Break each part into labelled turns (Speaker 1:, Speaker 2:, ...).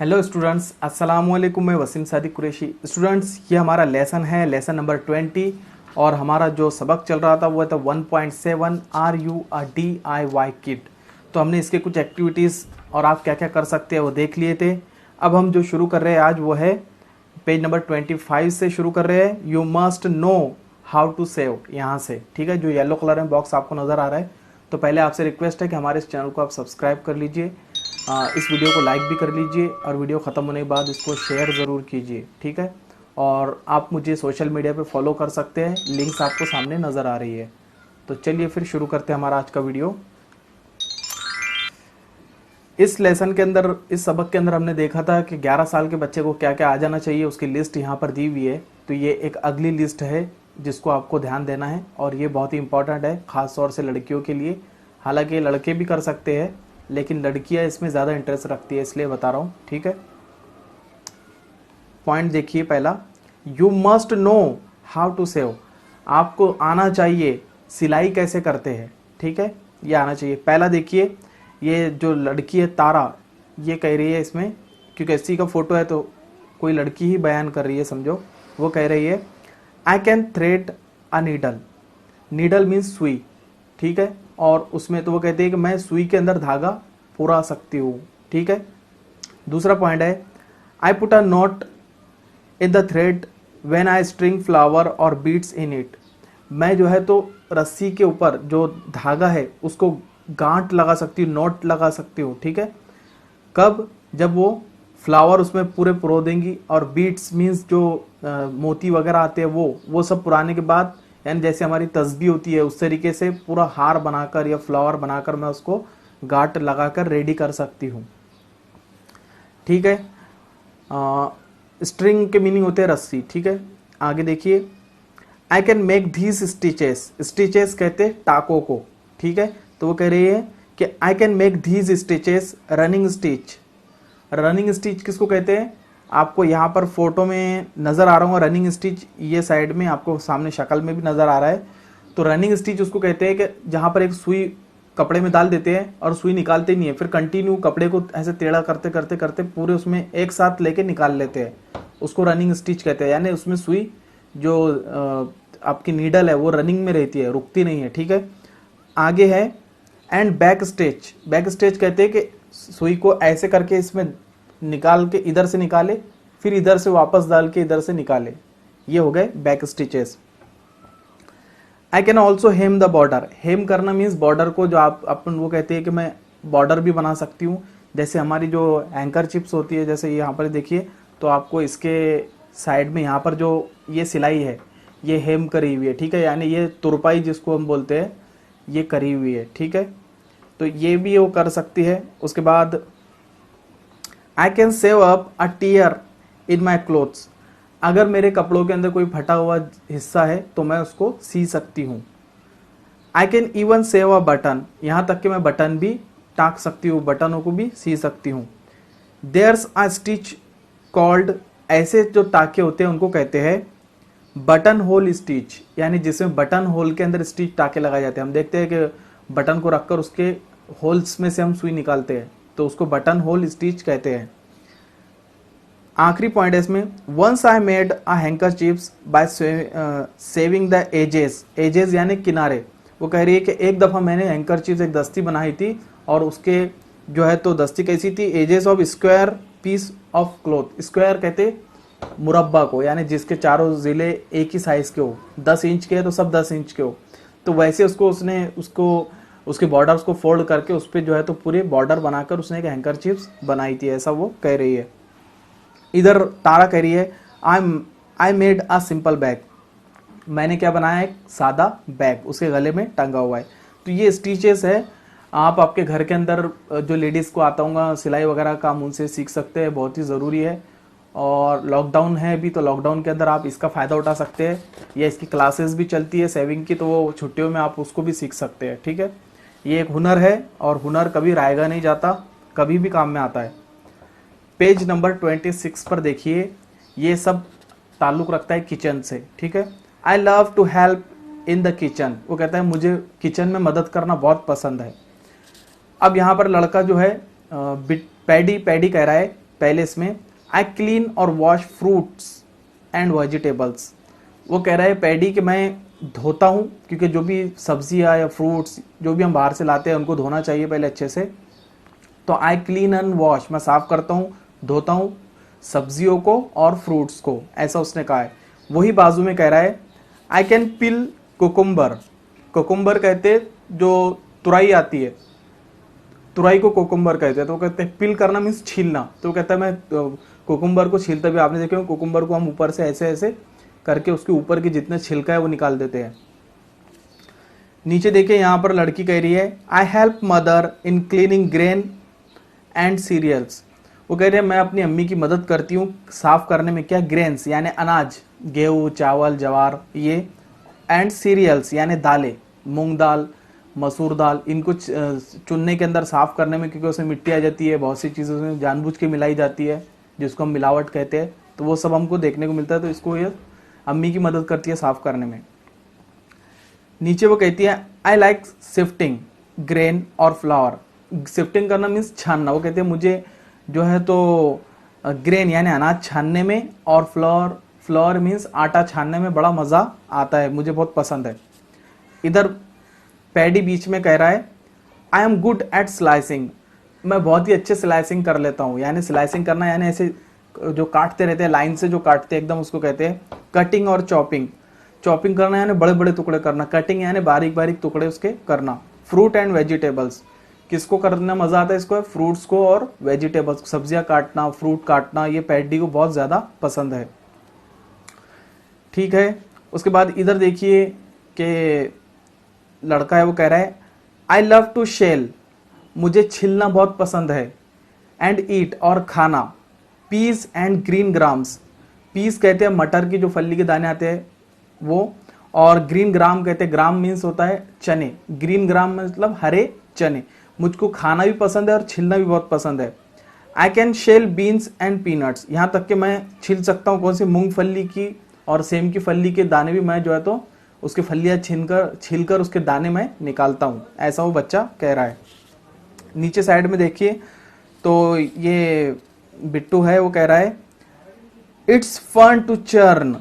Speaker 1: Hello students, अस्सलाम वालेकुम। मैं वसीम सादिक कुरैशी। स्टूडेंट्स, ये हमारा लेसन है, लेसन नंबर 20, और हमारा जो सबक चल रहा था वो था 1.7 are you a DIY kit. तो हमने इसके कुछ एक्टिविटीज़ और आप क्या क्या कर सकते हैं वो देख लिए थे। अब हम जो शुरू कर रहे हैं आज वो है पेज नंबर 25 से शुरू कर रहे हैं। You must know how to save, यहाँ से, ठीक है। जो येलो कलर में बॉक्स आपको नज़र आ रहा है, तो पहले आपसे रिक्वेस्ट है कि हमारे इस चैनल को आप सब्सक्राइब कर लीजिए, इस वीडियो को लाइक भी कर लीजिए, और वीडियो ख़त्म होने के बाद इसको शेयर ज़रूर कीजिए, ठीक है। और आप मुझे सोशल मीडिया पे फॉलो कर सकते हैं, लिंक्स आपको सामने नज़र आ रही है। तो चलिए फिर शुरू करते हैं हमारा आज का वीडियो। इस लेसन के अंदर, इस सबक के अंदर हमने देखा था कि 11 साल के बच्चे को क्या क्या आ जाना चाहिए, उसकी लिस्ट यहाँ पर दी हुई है। तो ये एक अगली लिस्ट है जिसको आपको ध्यान देना है, और ये बहुत ही इंपॉर्टेंट है, ख़ास तौर से लड़कियों के लिए। हालांकि लड़के भी कर सकते हैं, लेकिन लड़कियां इसमें ज़्यादा इंटरेस्ट रखती है, इसलिए बता रहा हूँ, ठीक है। पॉइंट देखिए पहला, you must know how to save. आपको आना चाहिए सिलाई कैसे करते हैं, ठीक है, ये आना चाहिए। पहला देखिए, ये जो लड़की है तारा, ये कह रही है इसमें, क्योंकि इसी का फोटो है तो कोई लड़की ही बयान कर रही है, समझो। वो कह रही है I can thread a needle. Needle means सुई, ठीक है। और उसमें तो वो कहती है कि मैं सुई के अंदर धागा पुरा सकती हूँ, ठीक है। दूसरा पॉइंट है, I put a not in the thread when I string flower और बीट्स इन इट। मैं जो है तो रस्सी के ऊपर जो धागा है उसको गांठ लगा सकती हूँ, नॉट लगा सकती हूँ, ठीक है। कब? जब वो फ्लावर उसमें पूरे पुरो देंगी, और बीट्स मीन्स जो मोती वगैरह आते हैं वो सब पुराने के बाद, यानी जैसे हमारी तस्बीह होती है उस तरीके से पूरा हार बनाकर या फ्लावर बनाकर मैं उसको गांठ लगाकर रेडी कर सकती हूँ, ठीक है। स्ट्रिंग के मीनिंग होते हैं रस्सी, ठीक है। आगे देखिए, I can make this stitches. Stitches कहते हैं टाकों को, ठीक है। तो वो कह रही है कि I can make this stitches running stitch. Running stitch किसको कहते हैं? आपको यहाँ पर फोटो में नज़र आ रहा होगा रनिंग स्टिच, ये साइड में आपको सामने शक्ल में भी नज़र आ रहा है। तो रनिंग स्टिच उसको कहते हैं कि जहाँ पर एक सुई कपड़े में डाल देते हैं और सुई निकालते नहीं है, फिर कंटिन्यू कपड़े को ऐसे टेढ़ा करते करते करते पूरे उसमें एक साथ लेके निकाल लेते हैं, उसको रनिंग स्टिच कहते हैं। यानी उसमें सुई जो आपकी नीडल है वो रनिंग में रहती है, रुकती नहीं है, ठीक है। आगे है and back stitch. Back stitch कहते हैं कि सुई को ऐसे करके इसमें निकाल के इधर से निकाले, फिर इधर से वापस डाल के इधर से निकाले, ये हो गए back stitches. I can also hem the border. Hem करना मीन्स बॉर्डर को, जो आप अपन वो कहते हैं कि मैं बॉर्डर भी बना सकती हूँ। जैसे हमारी जो एंकर चिप्स होती है, जैसे यहाँ पर देखिए, तो आपको इसके साइड में यहाँ पर जो ये सिलाई है ये हेम करी हुई है, ठीक है। यानी ये तुरपाई जिसको हम बोलते हैं, ये करी हुई है, ठीक है। तो ये भी वो कर सकती है। उसके बाद I can save up a tier in my clothes. अगर मेरे कपड़ों के अंदर कोई फटा हुआ हिस्सा है तो मैं उसको सी सकती हूँ। I can even save a button. यहाँ तक कि मैं बटन भी टाक सकती हूँ, बटनों को भी सी सकती हूँ। There's a stitch called. ऐसे जो टाके होते हैं उनको कहते हैं बटन होल स्टिच, यानी जिसमें बटन होल के अंदर स्टिच टाके लगाए जाते हैं। हम देखते हैं कि बटन को रखकर उसके होल्स में से हम सुई निकालते हैं, तो उसको बटन होल स्टिच कहते हैं। आखिरी पॉइंट है इसमें, once I made a handkerchiefs by sewing the edges. Edges यानी किनारे। वो कह रही है कि एक दफ़ा मैंने हैंकरचीफ्स, एक दस्ती बनाई थी, और उसके जो है तो दस्ती कैसी थी, edges of square piece of cloth. Square कहते मुरब्बा को, यानी जिसके चारों जिले एक ही साइज के हो, 10 इंच के है तो सब 10 इंच के हो। तो वैसे उसको उसके बॉर्डर्स को फोल्ड करके उस पर जो है तो पूरे बॉर्डर बनाकर उसने एक हैंकरचीफ्स बनाई थी, ऐसा वो कह रही है। इधर तारा कह रही है आई मेड अ सिंपल बैग। मैंने क्या बनाया, एक सादा बैग उसके गले में टंगा हुआ है। तो ये स्टिचेस है, आप आपके घर के अंदर जो लेडीज़ को आता होगा सिलाई वगैरह काम, उनसे सीख सकते हैं, बहुत ही ज़रूरी है। और लॉकडाउन है अभी, तो लॉकडाउन के अंदर आप इसका फ़ायदा उठा सकते हैं, या इसकी क्लासेस भी चलती है सेविंग की, तो वो छुट्टियों में आप उसको भी सीख सकते हैं, ठीक है। ये एक हुनर है, और हुनर कभी रायगा नहीं जाता, कभी भी काम में आता है। पेज नंबर 26 पर देखिए, ये सब ताल्लुक़ रखता है किचन से, ठीक है। I love to help in the kitchen. वो कहता है मुझे किचन में मदद करना बहुत पसंद है। अब यहाँ पर लड़का जो है पैडी कह रहा है पहले इसमें आई क्लीन और वॉश फ्रूट्स एंड वेजिटेबल्स। वो कह रहा है पैडी कि मैं धोता हूँ, क्योंकि जो भी सब्जियाँ या फ्रूट्स जो भी हम बाहर से लाते हैं उनको धोना चाहिए पहले अच्छे से। तो आई क्लीन एंड वॉश, मैं साफ करता हूँ, धोता हूँ सब्जियों को और फ्रूट्स को, ऐसा उसने कहा है। वही बाजू में कह रहा है I can pill cucumber. Cucumber कहते जो तुरई आती है, तुरई को कुकुम्बर कहते हैं। तो वो कहते हैं पिल करना मीन्स छीलना। तो वो कहता है मैं कुकुम्बर को छीलता भी, आपने देखे कुकुम्बर को हम ऊपर से ऐसे ऐसे करके उसके ऊपर के जितने छिलका है वो निकाल देते हैं। नीचे देखिए यहाँ पर लड़की कह रही है I help mother in cleaning grain and cereals. वो कह रही है मैं अपनी अम्मी की मदद करती हूँ साफ करने में, क्या, ग्रेन्स यानी अनाज, गेहूँ चावल जवार ये, एंड सीरियल्स यानी दालें, मूंग दाल मसूर दाल, इनको चुनने के अंदर साफ करने में, क्योंकि उसमें मिट्टी आ जाती है, बहुत सी चीज़ें उसमें जानबूझ के मिलाई जाती है जिसको हम मिलावट कहते हैं। तो वो सब हमको देखने को मिलता है। तो इसको ये अम्मी की मदद करती है साफ करने में। नीचे वो कहती है आई लाइक सिफ्टिंग ग्रेन और फ्लावर। सिफ्टिंग करना मीन्स छानना। वो कहते हैं मुझे जो है तो ग्रेन यानी अनाज छानने में और फ्लावर मीन्स आटा छानने में बड़ा मज़ा आता है, मुझे बहुत पसंद है। इधर पैडी बीच में कह रहा है I am good at slicing. मैं बहुत ही अच्छे स्लाइसिंग कर लेता हूँ। यानी स्लाइसिंग करना यानी ऐसे जो काटते रहते हैं लाइन से, जो काटते हैं एकदम, उसको कहते हैं कटिंग और चॉपिंग। चॉपिंग करना यानी बड़े बड़े टुकड़े करना, कटिंग यानी बारीक बारीक टुकड़े उसके करना। फ्रूट एंड वेजिटेबल्स, किसको करना मजा आता है इसको, फ्रूट्स को और वेजिटेबल्स, सब्जियां काटना, फ्रूट काटना, ये पैडी को बहुत ज्यादा पसंद है। ठीक है, उसके बाद इधर देखिए कि लड़का है वो कह रहा है आई लव टू शेल, मुझे छिलना बहुत पसंद है, एंड ईट और खाना, peas and green grams. Peas कहते हैं मटर की जो फली के दाने आते हैं वो, और ग्रीन ग्राम कहते हैं, ग्राम मीन्स होता है चने, ग्रीन ग्राम मतलब हरे चने। मुझको खाना भी पसंद है और छिलना भी बहुत पसंद है। I can shell beans and peanuts, यहाँ तक कि मैं छिल सकता हूँ कौन सी, मूंगफली की और सेम की फली के दाने भी मैं जो है तो उसके फलियाँ छीलकर उसके दाने मैं निकालता हूँ, ऐसा वो बच्चा कह रहा है। नीचे साइड में देखिए तो ये बिट्टू है वो कह रहा है it's fun to churn.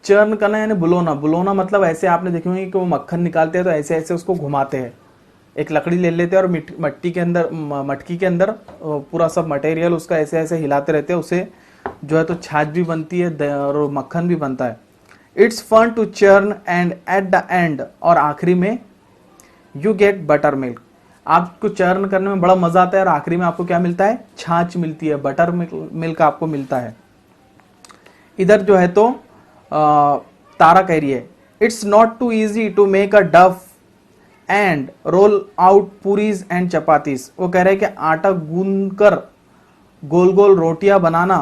Speaker 1: Churn करना यानी बुलोना। बुलोना मतलब ऐसे आपने देखे होंगे कि वो मक्खन निकालते हैं तो ऐसे ऐसे उसको घुमाते हैं। एक लकड़ी ले लेते हैं और मटकी के अंदर पूरा सब मटेरियल उसका ऐसे ऐसे हिलाते रहते हैं, उससे जो है तो छाछ भी बनती है और मक्खन भी बनता है। It's fun to churn and at the end, और आखिरी में यू गेट बटर मिल्क। आपको चर्न करने में बड़ा मजा आता है और आखिरी में आपको क्या मिलता है, छाछ मिलती है, बटर मिल्क आपको मिलता है। इधर जो है तो तारा कह रही है it's not too easy to make a dough and roll out puris and chapatis. वो कह रहे हैं कि आटा गूंदकर गोल गोल रोटियां बनाना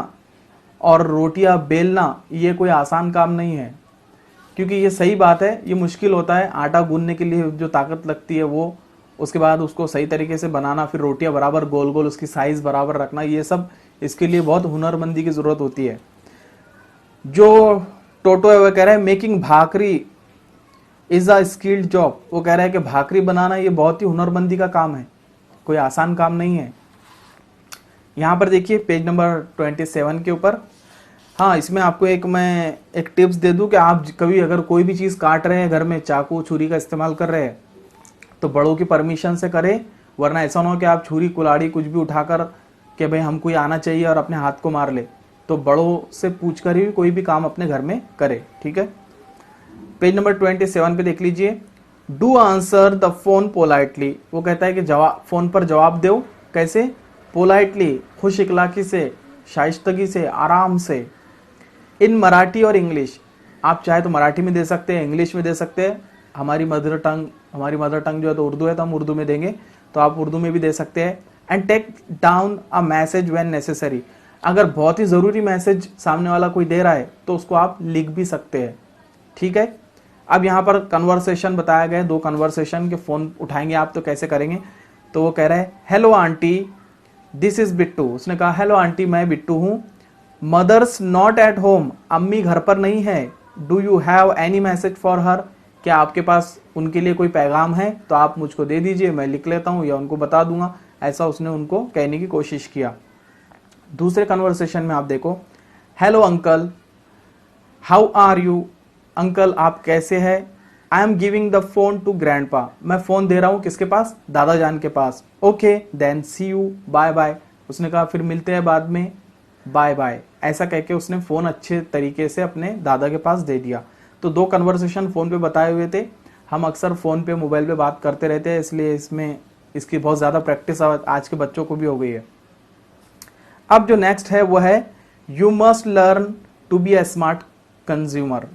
Speaker 1: और रोटियां बेलना ये कोई आसान काम नहीं है, क्योंकि ये सही बात है, ये मुश्किल होता है। आटा गूंदने के लिए जो ताकत लगती है वो, उसके बाद उसको सही तरीके से बनाना, फिर रोटियां बराबर गोल गोल उसकी साइज बराबर रखना, ये सब इसके लिए बहुत हुनरमंदी की जरूरत होती है। जो टोटो है वह कह रहा है making bhakri is a skilled job. वो कह रहा है कि भाकरी बनाना ये बहुत ही हुनरमंदी का काम है, कोई आसान काम नहीं है। यहाँ पर देखिए पेज नंबर 27 के ऊपर, हाँ इसमें आपको मैं एक टिप्स दे दूं कि आप कभी अगर कोई भी चीज़ काट रहे हैं घर में, चाकू छुरी का इस्तेमाल कर रहे हैं, तो बड़ों की परमिशन से करें, वरना ऐसा ना हो कि आप छुरी कुल्हाड़ी कुछ भी उठाकर कि भाई हमको ये आना चाहिए और अपने हाथ को मार ले। तो बड़ों से पूछकर ही कोई भी काम अपने घर में करे, ठीक है। पेज नंबर 27 पे देख लीजिए, do answer the phone politely. वो कहता है कि फोन पर जवाब दो, कैसे, पोलाइटली, खुश इखलाकी से, शाइस्तगी से, आराम से, इन मराठी और इंग्लिश। आप चाहे तो मराठी में दे सकते हैं, इंग्लिश में दे सकते हैं। हमारी मदर टंग जो है तो उर्दू है, तो हम उर्दू में देंगे, तो आप उर्दू में भी दे सकते हैं। And take down a message when necessary. अगर बहुत ही ज़रूरी मैसेज सामने वाला कोई दे रहा है तो उसको आप लिख भी सकते हैं, ठीक है। अब यहाँ पर कन्वर्सेशन बताया गया है, 2 कन्वर्सेशन के फ़ोन उठाएंगे आप तो कैसे करेंगे। तो वो कह रहा है hello aunty this is Bittu. उसने कहा हेलो आंटी मैं बिट्टू हूँ। मदर्स नॉट एट होम, अम्मी घर पर नहीं है। Do you have any message for her, क्या आपके पास उनके लिए कोई पैगाम है तो आप मुझको दे दीजिए, मैं लिख लेता हूँ या उनको बता दूंगा। ऐसा उसने उनको कहने की कोशिश किया। दूसरे कन्वर्सेशन में आप देखो, hello uncle, how are you, uncle आप कैसे हैं, I am giving the phone to grandpa, मैं फोन दे रहा हूं किसके पास, दादा जान के पास, okay then see you, bye bye, उसने कहा फिर मिलते हैं बाद में, बाय बाय, ऐसा कह के उसने फोन अच्छे तरीके से अपने दादा के पास दे दिया। तो दो कन्वर्सेशन फोन पे बताए हुए थे, हम अक्सर फोन पे मोबाइल पे बात करते रहते हैं, इसलिए इसमें इसकी बहुत ज्यादा प्रैक्टिस आज के बच्चों को भी हो गई है। अब जो नेक्स्ट है वो है you must learn to be a smart consumer.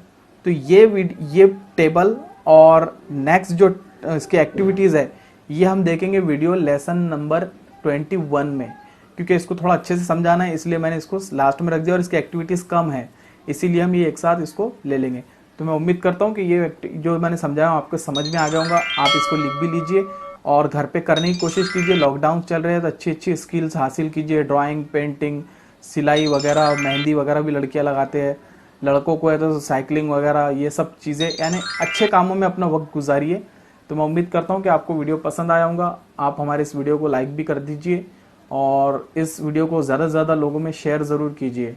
Speaker 1: तो ये टेबल और नेक्स्ट जो इसकी एक्टिविटीज है ये हम देखेंगे वीडियो लेसन नंबर 21 में, क्योंकि इसको थोड़ा अच्छे से समझाना है इसलिए मैंने इसको लास्ट में रख दिया और इसकी एक्टिविटीज कम है, इसीलिए हम ये एक साथ इसको ले लेंगे। तो मैं उम्मीद करता हूँ कि ये जो मैंने समझाया आपको समझ में आ गया होगा। आप इसको लिख भी लीजिए और घर पे करने की कोशिश कीजिए। लॉकडाउन चल रहे हैं तो अच्छी अच्छी स्किल्स हासिल कीजिए, ड्राइंग, पेंटिंग, सिलाई वगैरह, मेहंदी वगैरह भी लड़कियां लगाते हैं, लड़कों को है तो साइकिलिंग वगैरह, ये सब चीज़ें, यानी अच्छे कामों में अपना वक्त गुजारिए। तो मैं उम्मीद करता हूँ कि आपको वीडियो पसंद आया होगा। आप हमारे इस वीडियो को लाइक भी कर दीजिए और इस वीडियो को ज़्यादा से ज़्यादा लोगों में शेयर ज़रूर कीजिए।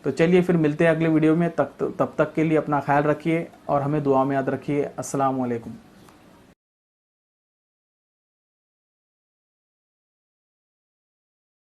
Speaker 1: तो चलिए फिर मिलते हैं अगले वीडियो में, तब तक के लिए अपना ख्याल रखिए और हमें दुआ में याद रखिए। अस्सलाम वालेकुम।